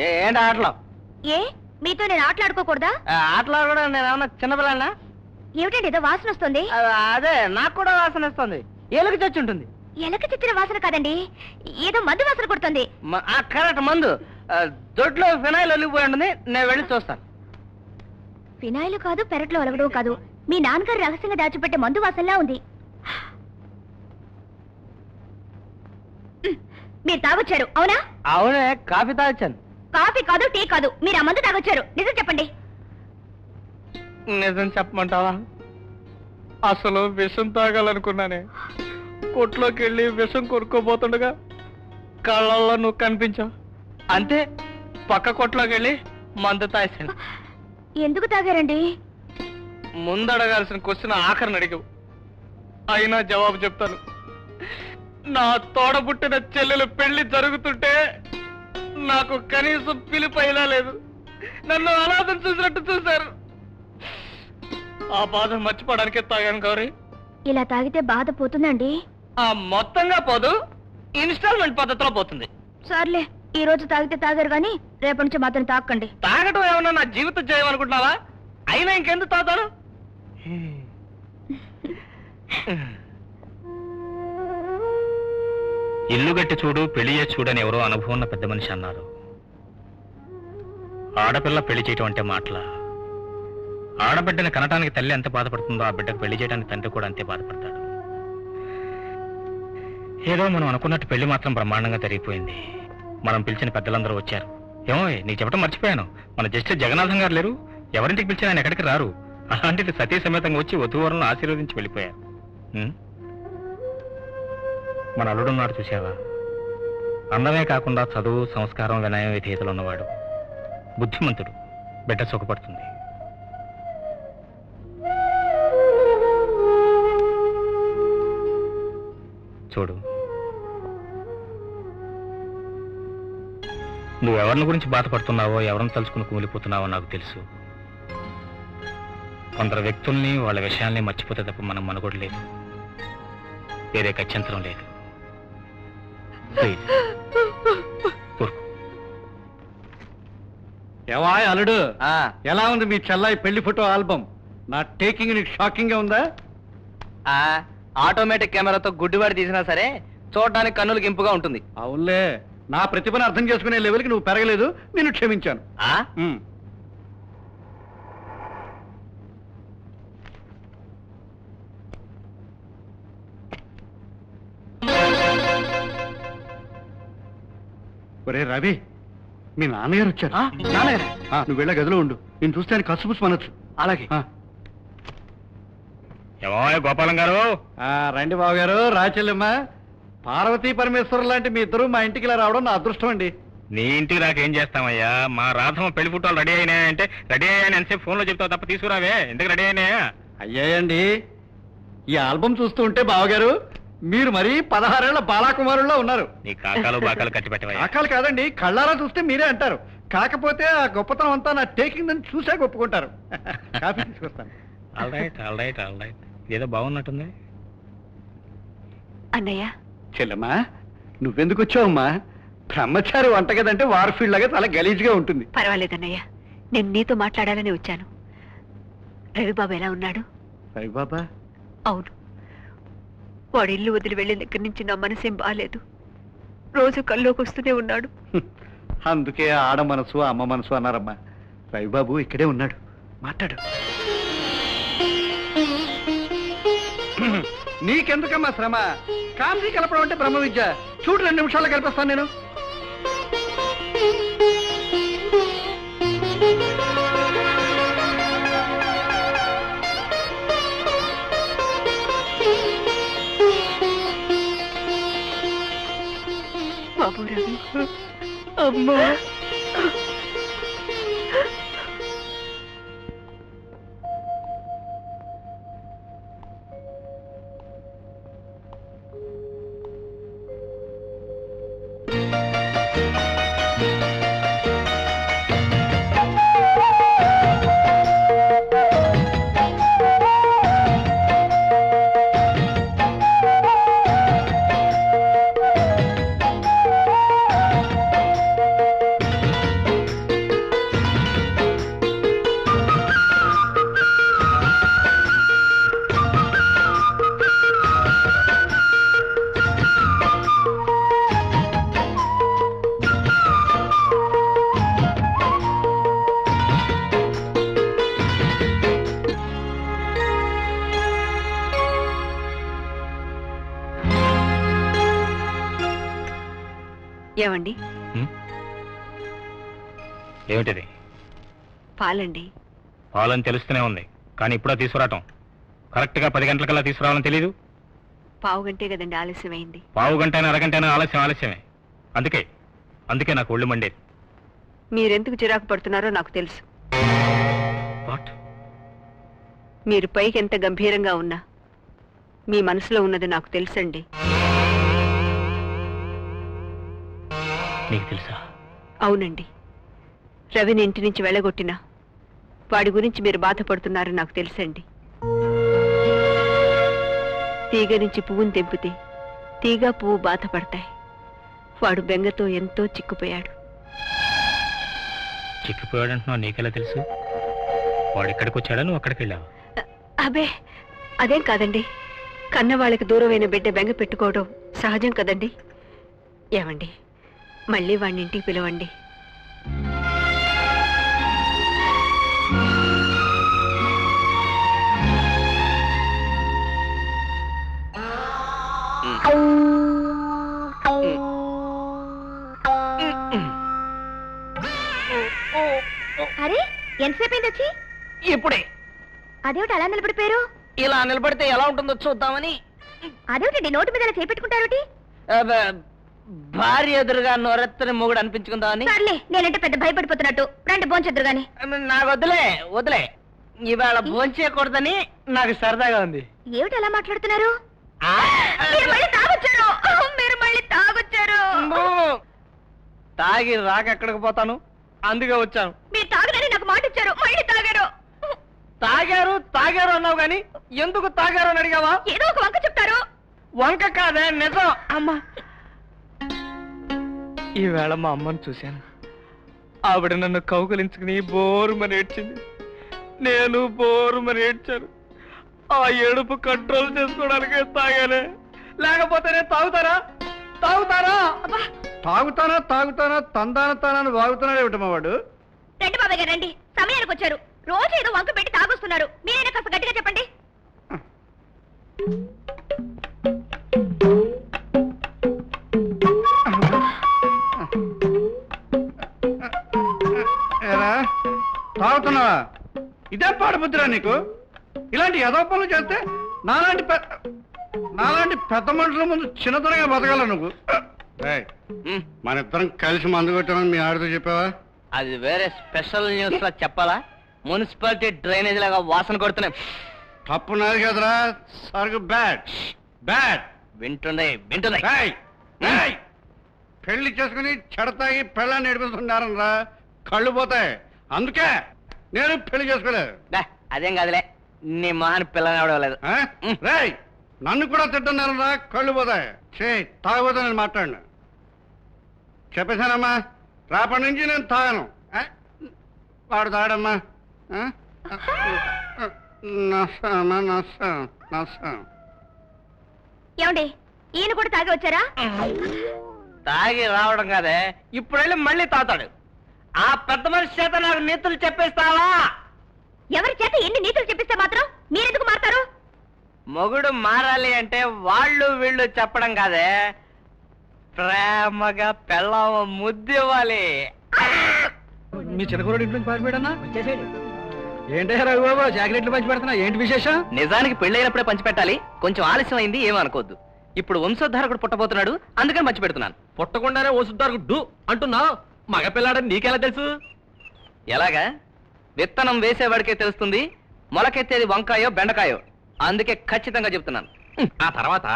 ఏంటి ఆటలు? ఏ మీతో నేను ఆటలాడుకోకూడదా? ఆటలాడుకోవడం నేను ఏమన్నా చిన్నపిల్లనా? ఏమిటండి ఏదో వాసన వస్తుంది? అదే నాకు కూడా వాసన వస్తుంది. ఎలుగు చచ్చి ఉంటుంది. ఎలక చిత్ర వాసన కాదండి, ఏదో మందు వాసన కొడుతుంది. కరెక్ట్, మందు. దొడ్లో ఫినాయిల్ ఒలిగిపోయి ఉంటుంది. నేను వెళ్ళి చూస్తాను. ఫినాయిల్ కాదు, పెరట్లో ఒలగడం కాదు, మీ నాన్నగారు రహస్యంగా దాచిపెట్టే మందు వాసనలా ఉంది. మీరు తాగొచ్చారు అవునా? అవునే, కాఫీ తాగొచ్చాను. కాఫీ కాదు, టీ కాదు, మీరు ఆ మందు తాగొచ్చారు. నిజం చెప్పండి. నిజం చెప్పమంటావా? అసలు విషం తాగాలనుకున్నానే. కొట్లోకి వెళ్ళి విషం కొనుక్కోబోతుండగా కళ్ళల్లో నువ్వు కనిపించావు. అంతే, పక్క కొట్లోకి వెళ్ళి మందు తాగాను. ఎందుకు తాగారండి? ముందు అడగాల్సిన క్వశ్చన్ ఆఖరిని అడిగావు. అయినా జవాబు చెప్తాను. నా తోడబుట్టిన చెల్లెలు పెళ్లి జరుగుతుంటే నాకు కనీసం పిలిపైనా లేదు. నన్ను అనాథం చూసినట్టు చూశారు. ఆ బాధ మర్చిపోవడానికే తాగాను గౌరీ. ఇలా తాగితే బాధ పోతుందండి? మొత్తంగా పోదు, ఇన్స్టాల్మెంట్ పద్ధతిలో పోతుంది. సర్లే, ఈ రోజు తాగితే తాగారు గాని రేపటి నుంచి మాత్రం తాకండి. తాగటం ఏమన్నా నా జీవితం చేయమనుకుంటున్నావా? అయినా ఇంకెందుకు తాగుతాను? ఇల్లు గట్టి చూడు, పెళ్లి చేసి చూడని ఎవరో అనుభవం ఉన్న పెద్ద మనిషి అన్నారు. ఆడపిల్ల పెళ్లి చేయటం అంటే మాటల. ఆడబిడ్డని కనటానికి తల్లి ఎంత బాధపడుతుందో ఆ బిడ్డకు పెళ్లి చేయడానికి తండ్రి కూడా అంతే బాధపడతాడు. ఏదో మనం అనుకున్నట్టు పెళ్లి మాత్రం బ్రహ్మాండంగా జరిగిపోయింది. మనం పిలిచిన పెద్దలందరూ వచ్చారు. ఏమో నీకు చెప్పడం మర్చిపోయాను, మన జస్టిస్ జగన్నాథం గారు లేరు. ఎవరింటికి పిలిచినా ఆయన ఎక్కడికి రారు. అలాంటిది సతీ సమేతంగా వచ్చి వధూవరులను ఆశీర్వదించి వెళ్ళిపోయారు. మన అల్లుడున్నాడు చూసావా? అందమే కాకుండా చదువు, సంస్కారం, వినయం, విధేయతలు ఉన్నవాడు. బుద్ధిమంతుడు. బిడ్డ సుఖపడుతుంది. చూడు, నువ్వెవరిని గురించి బాధపడుతున్నావో, ఎవరిని తలుచుకుని కుమిలిపోతున్నావో నాకు తెలుసు. కొందరు వ్యక్తుల్ని, వాళ్ళ విషయాల్ని మర్చిపోతే తప్ప మనం మనుగోడలేదు. వేరే గత్యంతరం లేదు. ఏవా అల్లుడు, ఎలా ఉంది మీ చెల్లాయి పెళ్లి ఫోటో ఆల్బమ్? నా టేకింగ్ నీకు షాకింగ్ గా ఉందా? ఆటోమేటిక్ కెమెరాతో గుడ్డివాడి తీసినా సరే చూడడానికి కన్నులకు ఇంపుగా ఉంటుంది. అవునులే, నా ప్రతిభను అర్థం చేసుకునే లెవెల్కి నువ్వు పెరగలేదు, నేను క్షమించాను. ఒరే రవి, మీ నాన్నగారు వచ్చారు. నాన్నగారు? నువ్వు వెళ్ళే గదిలో ఉండు, నేను చూస్తే ఆయన కసుపుసు మనొచ్చు. అలాగే. ఏమో గోపాలం గారు. రండి బాబు గారు, రాచెల్లెమ్మ, పార్వతీ పరమేశ్వరం లాంటి మీ ఇద్దరు మా ఇంటికి ఇలా రావడం నా అదృష్టం అండి. నీ ఇంటికి నాకేం చేస్తామయ్యా? మా రాధమ్మ పెళ్లి ఫోటోలు రెడీ అయినాయంటే రెడీ అయ్యాయని ఎంతసేపు ఫోన్లో చెప్తావు తప్ప తీసుకురావే. ఎందుకు రెడీ అయినాయా? అయ్యాయండి. ఈ ఆల్బమ్ చూస్తూ ఉంటే బావగారు మీరు మరీ 16 ఏళ్ల బాలాకుమారుల్లో ఉన్నారు. నీ కాకాలు బాకాలు కట్టి పెట్టవయ్యా. కాకాలు కాదండి, కళ్ళారా చూస్తే మీరే అంటారు. కాకపోతే ఆ గొప్పతనం అంతా నా టేకింగ్ అని చూసా ఒప్పుకుంటారు. కాఫీ తీసుకొస్తాను. All right, all right, all right. ఏదో బాగున్నట్టుంది. అన్నయ్య. చెల్లమ్మా, నువ్వెందుకు వచ్చావమ్మా? బ్రహ్మచారి వంటగదంటే వార్ఫీల్డ్ లాగా చాలా గలీజ్గా ఉంటుంది. పర్వాలేదన్నయ్య, నేను నీతో మాట్లాడాలని వచ్చాను. రవిబాబు ఎలా ఉన్నాడు? రవిబాబా? అవును, వాడు ఇల్లు వదిలి వెళ్ళిన దగ్గర నుంచి నా మనసేం బాలేదు. రోజు కల్లోకి వస్తూనే ఉన్నాడు. అందుకే ఆడ మనసు అమ్మ మనసు అన్నారమ్మా. రవిబాబు ఇక్కడే ఉన్నాడు, మాట్లాడు. నీకెందుకమ్మా శ్రమ? కాంతి కలపడం అంటే బ్రహ్మ విద్య. చూడు, 2 నిమిషాల్లో కలిపిస్తాను నేను. బాబు రవి, అమ్మా, ఏమండి? ఏమిటిది? పాలండి. పాలని తెలుస్తూనే ఉంది, కానీ ఇప్పుడే తీసుకురావటం. కరెక్ట్గా 10 గంటలకల్లా తీసుకురావాలని తెలీదు? పావు గంటే కదండి ఆలస్యమైంది. పావు గంట అరగంట ఆలస్యమే. అందుకే నాకు ఒళ్ళు మండేది. మీరెందుకు చిరాకు పడుతున్నారో నాకు తెలుసు. వాట్? మీరు పైకి ఎంత గంభీరంగా ఉన్నా మీ మనసులో ఉన్నది నాకు తెలుసండి. నీకు తెలుసా? అవునండి. రవిని ఇంటి నుంచి వెళ్ళగొట్టినా వాడి గురించి మీరు బాధపడుతున్నారని నాకు తెలుసండి. తీగ నుంచి పువ్వును తెంపితే తీగ పువ్వు బాధపడతాయి. వాడు బెంగతో ఎంతో చిక్కుపోయాడు. చిక్కిపోయాడంటున్నావు, నీకెలా తెలుసు? వాడు ఇక్కడికి వచ్చాడా, నువ్వు అక్కడికి వెళ్ళావా? అబే అదేం కాదండి. కన్నవాళ్ళకి దూరమైన బిడ్డ బెంగ పెట్టుకోవడం సహజం కదండి. ఏమండి, మళ్ళీ వాడిని ఇంటికి పిలవండి. అరే ఎంతసేపు అయింది వచ్చి? ఇప్పుడే. అదేమిటి అలా నిలబడిపోయారు? ఇలా నిలబడితే ఎలా ఉంటుందో చూద్దామని. అదేమిటండి నోటి మీద అలా చేపెట్టుకుంటారు? భార్య ఎదురుగా నొరెత్తని మొగుడు అనిపించుకుందామని. సర్లే, నేనంటే పెద్ద భయపడిపోతున్నట్టు. రండి భోంచెద్దురు గాని. నాకు వదిలే. ఇవాళ భోంచేయకూడదని నాకు సరదాగా ఉంది. ఏమిటి అలా మాట్లాడుతున్నారు? ఆ, మీరు మళ్ళీ తాగొచ్చారు. మీరు మళ్ళీ తాగొచ్చారు. అమ్మో! తాగి రాకెక్కడికి పోతాను, అందుకే వచ్చాను. మీరు తాగనని నాకు మాట ఇచ్చారు, మళ్ళీ తాగారు. తాగారు అన్నావు గాని ఎందుకు తాగారు అని అడిగావా? ఏదో ఒక వంక చెప్తారు. వంక కాదే, నిజం. అమ్మా, ఈవేళ మా అమ్మని చూశాను. ఆవిడ నన్ను కౌగులించుకుని బోరుమని ఏడ్చింది. నేను బోరుమని ఏడ్చాను. ఆ ఏడుపు కంట్రోల్ చేసుకోవడానికే తాగానే, లేకపోతే నేను తాగుతారా? తాగుతానా తందానని వాగుతున్నాడు ఏమిటమ్మా వాడు? రండి బాబాయ్ గారు రండి, సమయానికి వచ్చారు. రోజు ఏదో వంక పెట్టి తాగొస్తున్నారు. మీరైనా కాస్త గట్టిగా చెప్పండి. ఏరా తాగుతున్నావా? ఇదే పాడుబుద్ధిరా నీకు? ఇలాంటి ఎదో పనులు చేస్తే నాలాంటి పెద్ద మనుషుల ముందు చిన్నతనంగా బతకాల నువ్వు. మన ఇద్దరం కలిసి మందు కొట్టామని మీ ఆడితో చెప్పావా? అది వేరే స్పెషల్ న్యూస్ లా చెప్పాలా? మున్సిపాలిటీ డ్రైనేజ్ లాగా వాసన కొడుతున్నాయి. తప్పు నాది కదరా, సరుకు బ్యాడ్. వింటున్నాయి. పెళ్లి చేసుకుని చెడతాగి పెళ్ళాన్ని నడిపిస్తున్నారనరా, కళ్ళు పోతాయి. అందుకే నేను పెళ్లి చేసుకోలేదు. అదేం కాదులే, నీ మహాన్ పిల్లని అవడలేదు. రేయ్, నన్ను కూడా తిట్టున్నారనరా, కళ్ళు పోతాయి. తాగబోతా నేను మాట్లాడినా చెప్పేశానమ్మా. రేపటి నుంచి నేను తాగను. వాడు తాగడమ్మా. ఏమండి, ఈయన కూడా తాగి వచ్చారా? తాగి రావడం కాదే, ఇప్పుడు వెళ్ళి మళ్ళీ తాతాడు. ఆ పెద్ద మనిషి చేత నాకు నీతులు చెప్పేస్తావా? ఎవరి చేత ఎన్ని నీతులు చెప్పిస్తే మాత్రం మీరెందుకు మారుతారు? మొగుడు మారాలి అంటే వాళ్ళు వీళ్ళు చెప్పడం కాదే, ప్రేమగా పెళ్ళామ ముద్దివ్వాలి. మీ చిన్నకూరుడు ఇంట్లో పారిపోయాడన్నా? ఏంటయ్యా రఘుబాబు, జాకెట్లు పంచి పెడుతున్నా, ఏంటి విశేషం? నిజానికి పెళ్ళైనప్పుడే పంచిపెట్టాలి, కొంచెం ఆలస్యం అయింది, ఏమనుకోద్దు. ఇప్పుడు వంశోద్ధారకుడు పుట్టబోతున్నాడు, అందుకని పంచి పెడుతున్నాను. పుట్టకుండానే వంశోద్ధారకుడు అంటున్నావు, మగపిల్లాడని నీకెలా తెలుసు? ఎలాగా? విత్తనం వేసేవాడికే తెలుస్తుంది మొలకెత్తేది వంకాయో బెండకాయో, అందుకే ఖచ్చితంగా చెప్తున్నాను. ఆ తర్వాత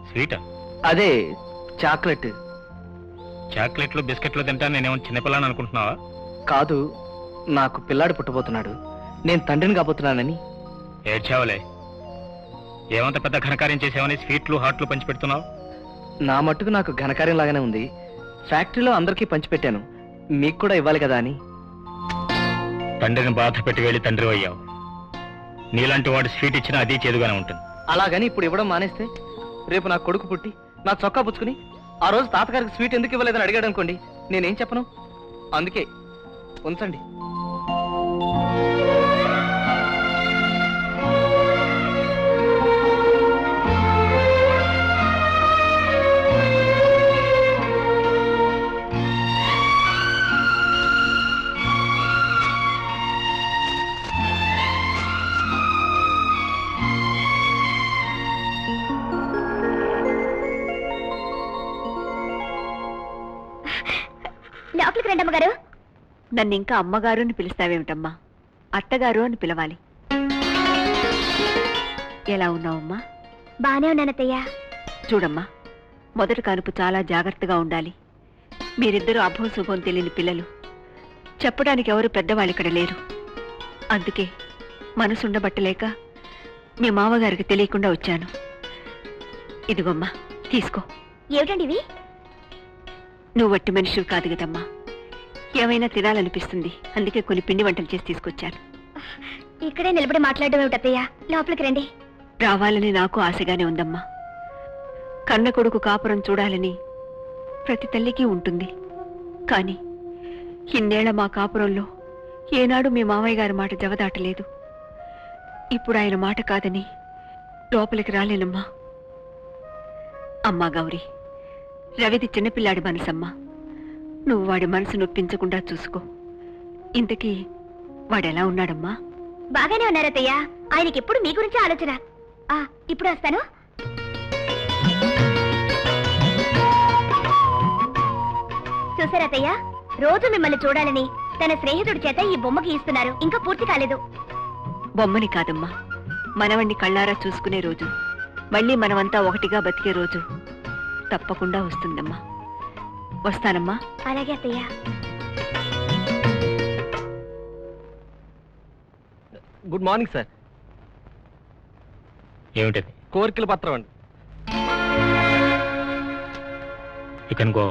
స్వీటా? అదే చాక్లెట్. చాక్లెట్లు బిస్కెట్లు తింటా నేనేమో చిన్నపిల్లని అనుకుంటున్నావా? కాదు, నాకు పిల్లాడు పుట్టబోతున్నాడు, నేను తండ్రిని కాబోతున్నానని. ఏడ్చావులే, ఏమంత పెద్ద ఘనకార్యం చేసావని స్వీట్లు హాట్లు పంచి పెడుతున్నావు? నా మట్టుకు నాకు ఘనకార్యం లాగానే ఉంది. ఫ్యాక్టరీలో అందరికీ పంచిపెట్టాను, మీకు కూడా ఇవ్వాలి కదా అని. తండ్రిని బాధ పెట్టి వెళ్ళి తండ్రి అయ్యావు. నీలాంటి వాడు స్వీట్ ఇచ్చినా అది చేదుగానే ఉంటుంది. అలాగని ఇప్పుడు ఇవ్వడం మానేస్తే రేపు నా కొడుకు పుట్టి నా చొక్కా పుచ్చుకుని ఆ రోజు తాతగారికి స్వీట్ ఎందుకు ఇవ్వలేదని అడిగాడు అనుకోండి, నేనేం చెప్పను. అందుకే ఉంచండి. లోపలికి రండి అమ్మగారు. నన్ను ఇంకా అమ్మగారు అని పిలుస్తావేమిటమ్మా? అత్తగారు అని పిలవాలి. ఎలా ఉన్నావమ్మా? బానే ఉన్నానత్తయ్య. చూడమ్మా, మొదటి కానుపు చాలా జాగ్రత్తగా ఉండాలి. మీరిద్దరూ అభం శుభం తెలియని పిల్లలు. చెప్పడానికి ఎవరు పెద్దవాళ్ళు ఇక్కడ లేరు. అందుకే మనసుండబట్టలేక మీ మామగారికి తెలియకుండా వచ్చాను. ఇదిగోమ్మా, తీసుకో. ఏమిటండి ఇవి? నువ్వు వట్టి మనిషివి కాదు కదమ్మా, ఏమైనా తినాలనిపిస్తుంది. అందుకే కొన్ని పిండి వంటలు చేసి తీసుకొచ్చాను. ఇక్కడే నిలబడి మాట్లాడడం ఏమిటత్తయ్య? లోపలికి రండి. రావాలని నాకు ఆశగానే ఉందమ్మా. కన్న కొడుకు కాపురం చూడాలని ప్రతి తల్లికి ఉంటుంది. కానీ ఇన్నేళ్ల మా కాపురంలో ఏనాడు మీ మామయ్య గారి మాట జవదాటలేదు. ఇప్పుడు ఆయన మాట కాదని లోపలికి రాలేనమ్మా. అమ్మా గౌరీ, రవిది చిన్నపిల్లాడి మనసమ్మా. నువ్వు వాడి మనసు నొప్పించకుండా చూసుకో. ఇంతకీ వాడెలా ఉన్నాడమ్మా? బాగానే ఉన్నారత్తయ్య. ఆయనకి ఎప్పుడు మీ గురించి ఆలోచన. ఇప్పుడు వస్తాను. చూసారత్తయ్య, రోజు మిమ్మల్ని చూడాలని తన స్నేహితుడి చేత ఈ బొమ్మ గీస్తున్నారు. ఇంకా పూర్తి కాలేదు. బొమ్మని కాదమ్మా, మనవణ్ణి కళ్ళారా చూసుకునే రోజు, మళ్ళీ మనమంతా ఒకటిగా బతికే రోజు తప్పకుండా వస్తుందమ్మా. వస్తానమ్మా. అలాగే అత్తయ్య. Good morning sir. ఏమిటది? కోరికల పత్రం అండి. You can go.